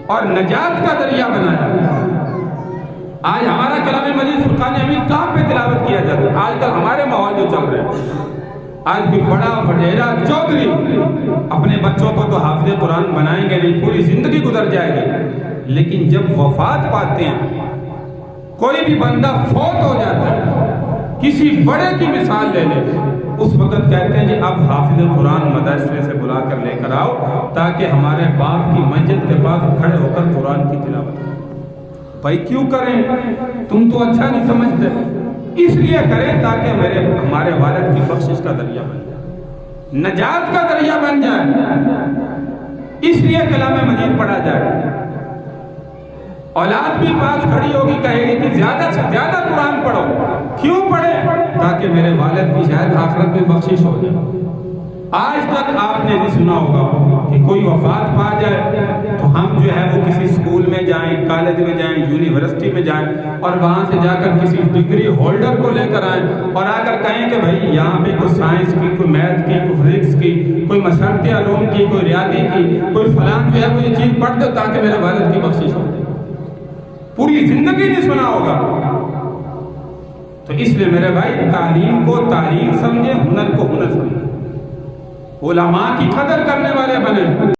اور نجات کا ذریعہ بنایا۔ آج ہمارا کلام مجید فرقان حمید کہاں پہ تلاوت کیا جاتا ہے؟ آج کل ہمارے ماحول جو چل رہے ہیں، آج بھی بڑا وڈیرا چودھری اپنے بچوں کو تو حافظ قرآن بنائیں گے نہیں، پوری زندگی گزر جائے گی، لیکن جب وفات پاتے ہیں، کوئی بھی بندہ فوت ہو جاتا ہے، کسی بڑے کی مثال لے لیں، اس وقت کہتے ہیں جی اب حافظ قرآن مدرسے سے بلا کر لے کر آؤ تاکہ ہمارے باپ کی مسجد کے پاس کھڑے ہو کر قرآن کی تلاوت کریں۔ بھائی کیوں کریں؟ تم تو اچھا نہیں سمجھتے، اس لیے کریں تاکہ ہمارے والد کی بخشش کا ذریعہ بن جائے، نجات کا ذریعہ بن جائے، اس لیے کلام مجید پڑھا جائے۔ اولاد بھی پاس کھڑی ہوگی کہے گی کہ زیادہ سے زیادہ قرآن پڑھو، کیوں پڑھے؟ تاکہ میرے والد کی شاید آخرت میں بخشش ہو جائے۔ آج تک آپ نے بھی سنا ہوگا کہ کوئی وفات پا جائے تو ہم جو ہے وہ کسی اسکول میں جائیں، کالج میں جائیں، یونیورسٹی میں جائیں اور وہاں سے جا کر کسی ڈگری ہولڈر کو لے کر آئیں اور آ کر کہیں کہ بھائی یہاں پہ کوئی سائنس کی، کوئی میتھ کی، کوئی فزکس کی، کوئی مشرق علوم کی، کوئی ریاضی کی، کوئی فلاں جو ہے وہ یہ چیز پڑھ دو تاکہ میرے والد کی بخشش ہو جائے۔ پوری زندگی نہیں سنا ہوگا۔ تو اس لیے میرے بھائی تعلیم کو تعلیم سمجھیں، ہنر کو ہنر سمجھیں، علماء کی قدر کرنے والے بنیں۔